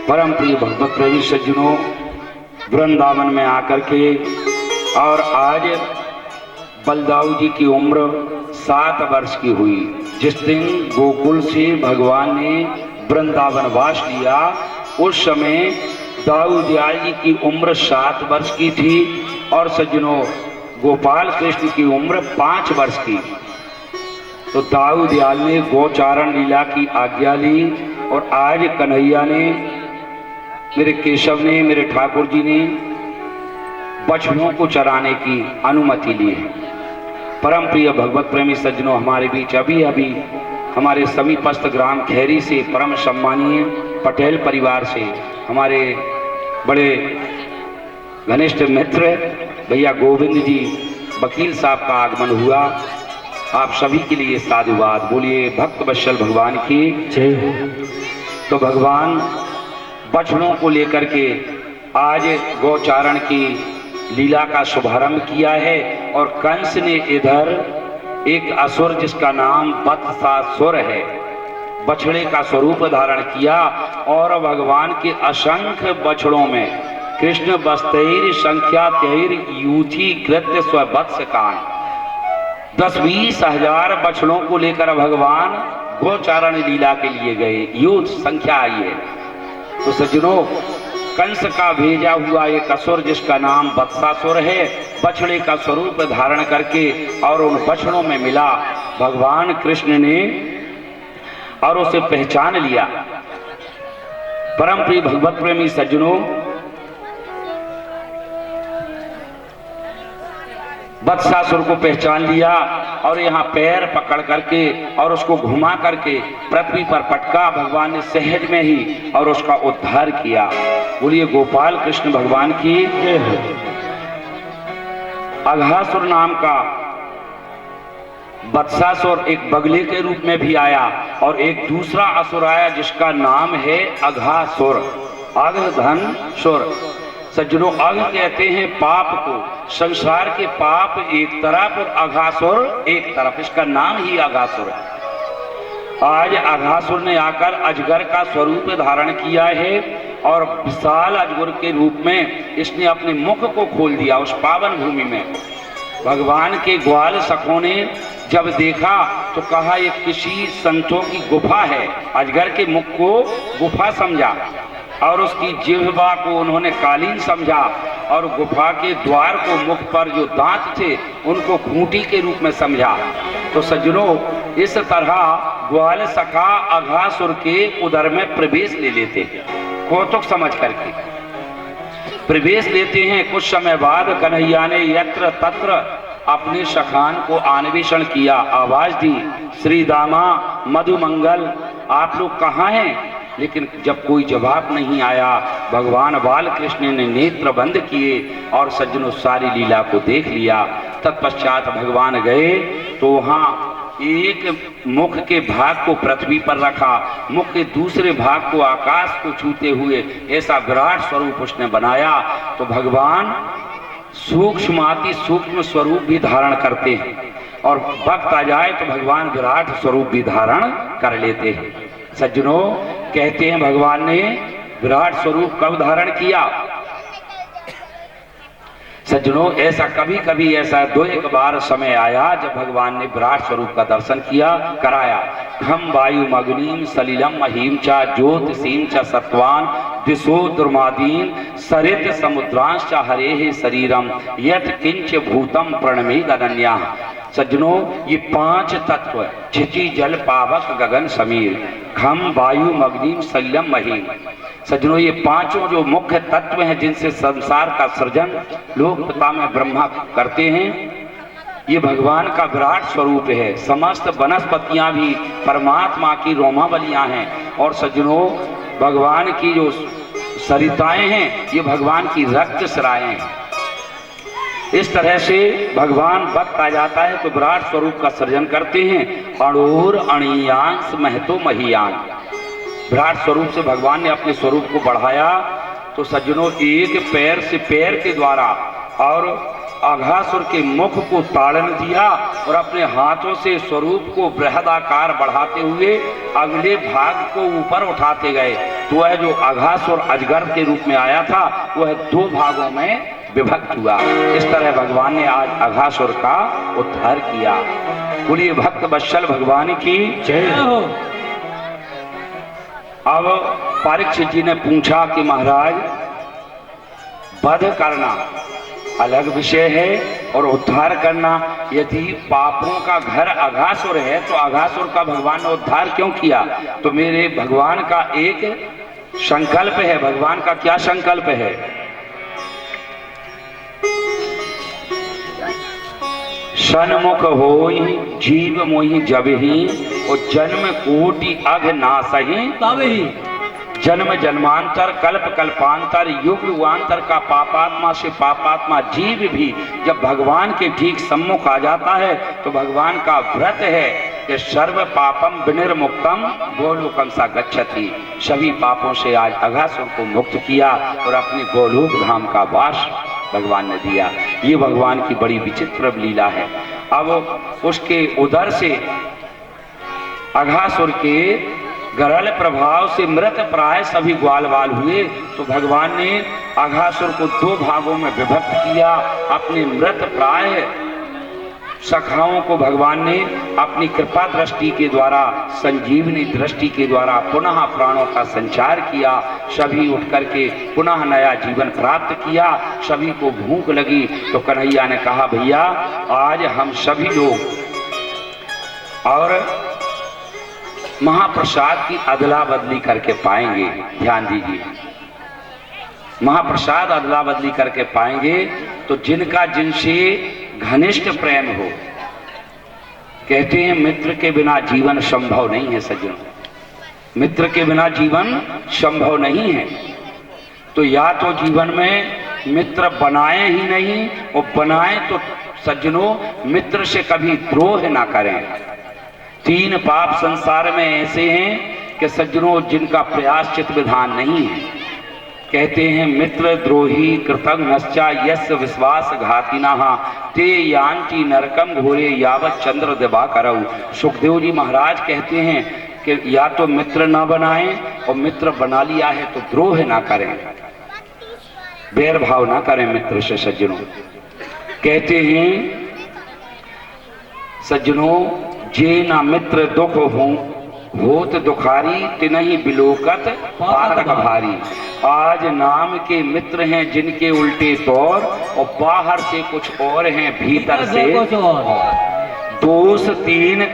परम प्रिय भगवत प्रेमी सज्जनों, वृंदावन में आकर के और आज बलदाऊ जी की उम्र 7 वर्ष की हुई। जिस दिन गोकुल से भगवान ने वृंदावन वास लिया, उस समय दाऊ दयाल जी की उम्र 7 वर्ष की थी और सज्जनों गोपाल कृष्ण की उम्र 5 वर्ष की। तो दाऊ दयाल ने गोचारण लीला की आज्ञा ली और आज कन्हैया ने, मेरे केशव ने, मेरे ठाकुर जी ने बछड़ों को चराने की अनुमति ली है। परम प्रिय भगवत प्रेमी सज्जनों, हमारे बीच अभी अभी हमारे समीपस्थ ग्राम खैरी से परम सम्मानीय पटेल परिवार से हमारे बड़े घनिष्ठ मित्र भैया गोविंद जी वकील साहब का आगमन हुआ। आप सभी के लिए साधुवाद। बोलिए भक्त वत्सल भगवान की जय। तो भगवान बछड़ों को लेकर के आज गौचारण की लीला का शुभारंभ किया है और कंस ने इधर एक असुर जिसका नाम वत्सासुर है, बछड़े का स्वरूप धारण किया और भगवान के असंख्य बछड़ों में कृष्ण वस्तैर संख्या तैर यूथी कृत्य स्वत्स कान 10-20 हजार बछड़ों को लेकर भगवान गोचारण लीला के लिए गए। यूथ संख्या आई है। तो सज्जनों, कंस का भेजा हुआ एक असुर जिसका नाम वत्सासुर है, बछड़े का स्वरूप धारण करके और उन बछड़ों में मिला भगवान कृष्ण ने और उसे पहचान लिया। परम प्रिय भगवत प्रेमी सज्जनों, वत्सासुर को पहचान लिया और यहाँ पैर पकड़ करके और उसको घुमा करके पृथ्वी पर पटका भगवान ने सहज में ही और उसका उद्धार किया। बोलिए गोपाल कृष्ण भगवान की। अघासुर नाम का वत्सासुर एक बगले के रूप में भी आया और एक दूसरा असुर आया जिसका नाम है अघासुर, अघ धन सुर। सज्जनों, अघ कहते हैं पाप को, संसार के पाप एक तरफ और अघासुर एक तरफ, इसका नाम ही अघासुर है। आज अघासुर ने आकर अजगर का स्वरूप धारण किया है और विशाल अजगर के रूप में इसने अपने मुख को खोल दिया उस पावन भूमि में। भगवान के ग्वाल सखों ने जब देखा तो कहा ये किसी संतों की गुफा है। अजगर के मुख को गुफा समझा और उसकी जिह्वा को उन्होंने कालीन समझा और गुफा के द्वार को, मुख पर जो दांत थे उनको खूंटी के रूप में समझा। तो सज्जनों, इस तरह ग्वाल सखा अघासुर के उदर में प्रवेश ले लेते हैं, कौतुक समझ करके प्रवेश लेते हैं। कुछ समय बाद कन्हैया ने यत्र तत्र अपने सखान को अन्वेषण किया, आवाज दी, श्री दामा मधुमंगल आप लोग कहाँ हैं? लेकिन जब कोई जवाब नहीं आया, भगवान बाल कृष्ण ने नेत्र बंद किए और सज्जनों सारी लीला को देख लिया। तत्पश्चात भगवान गए तो वहाँ एक मुख के भाग को पृथ्वी पर रखा, मुख के दूसरे भाग को आकाश को छूते हुए ऐसा विराट स्वरूप उसने बनाया। तो भगवान सूक्ष्माति सूक्ष्म स्वरूप भी धारण करते हैं और वक्त आ जाए तो भगवान विराट स्वरूप भी धारण कर लेते हैं। सज्जनों, कहते हैं भगवान ने विराट स्वरूप कब धारण किया? सज्जनों, ऐसा कभी कभी ऐसा 2-1 बार समय आया जब भगवान ने विराट स्वरूप का दर्शन किया, कराया। हम वायु अग्निम सलिलम महीम चा ज्योतिषीम च सत्वान दिशो दुर्मादीन सरित समुद्रांश हरे शरीरम यथ किंच भूतम प्रणमेद अनन्या। सज्जनों, ये 5 तत्व क्षिति जल पावक गगन समीर खम वायु अग्निम सलिलम महीम। सज्जनों, ये 5 जो मुख्य तत्व हैं जिनसे संसार का सृजन लोक पिता में ब्रह्मा करते हैं, ये भगवान का विराट स्वरूप है। समस्त वनस्पतियां भी परमात्मा की रोमावलियां हैं और सज्जनों, भगवान की जो सरिताएं हैं ये भगवान की रक्त सराएं हैं। इस तरह से भगवान वक्त आ जाता है तो विराट स्वरूप का सृजन करते हैं। अणोर अणियांश महतो महियान, विराट स्वरूप से भगवान ने अपने स्वरूप को बढ़ाया। तो सज्जनों, एक पैर से पैर के द्वारा और अघासुर के मुख को ताड़न दिया और अपने हाथों से स्वरूप को बृहदाकार बढ़ाते हुए अगले भाग को ऊपर उठाते गए। वह जो अघासुर अजगर के रूप में आया था वह दो भागों में विभक्त हुआ। इस तरह भगवान ने आज अघासुर का उद्धार किया। बोलिए भक्त वत्सल भगवान की जय हो। अब परीक्षित जी ने पूछा कि महाराज, वध करना अलग विषय है और उद्धार करना, यदि पापों का घर अघासुर है तो अघासुर का भगवान ने उद्धार क्यों किया? तो मेरे भगवान का एक संकल्प है। भगवान का क्या संकल्प है? सन्मुख होई जीव मोहि जबहि और जन्म कोटि अघ नासहि तबहि। जन्म जन्मांतर कल्प कल्पांतर युग युगांतर का पापात्मा से पापात्मा जीव भी जब भगवान के ठीक सम्मुख आ जाता है तो भगवान का व्रत है कि सर्व पापम विनिर्मुक्तम गोलोकम सा गच्छति। सभी पापों से आज अघासुर को मुक्त किया और अपने गोलोक धाम का वास भगवान ने दिया। ये भगवान की बड़ी विचित्र लीला है। अब उसके उदर से अघासुर के गरल प्रभाव से मृत प्राय सभी ग्वाल बाल हुए तो भगवान ने अघासुर को दो भागों में विभक्त किया। अपने मृत प्राय सखाओं को भगवान ने अपनी कृपा दृष्टि के द्वारा, संजीवनी दृष्टि के द्वारा पुनः प्राणों का संचार किया। सभी उठ करके पुनः नया जीवन प्राप्त किया। सभी को भूख लगी तो कन्हैया ने कहा, भैया आज हम सभी लोग और महाप्रसाद की अदला बदली करके पाएंगे। ध्यान दीजिए, महाप्रसाद अदला बदली करके पाएंगे तो जिनका जिनसे घनिष्ठ प्रेम हो। कहते हैं मित्र के बिना जीवन संभव नहीं है सज्जनों, मित्र के बिना जीवन संभव नहीं है। तो या तो जीवन में मित्र बनाए ही नहीं और बनाए तो सज्जनों मित्र से कभी द्रोह ना करें। तीन पाप संसार में ऐसे हैं कि सज्जनों जिनका प्रयाश्चित विधान नहीं है। कहते हैं मित्र द्रोही कृतघ्नश्चा यस्य विश्वास घातिनः ते यान्ति नरकम घोरे यावत् चंद्र दिवाकरौ। सुखदेव जी महाराज कहते हैं कि या तो मित्र ना बनाएं और मित्र बना लिया है तो द्रोह ना करें, बैर भाव ना करें मित्र से। सज्जनों कहते हैं सज्जनों जे ना मित्र दुख होत दुखारी तिनहि बिलोकत पातक भारी। आज नाम के मित्र हैं जिनके उल्टे तौर और बाहर से कुछ और हैं भीतर से दोष तीन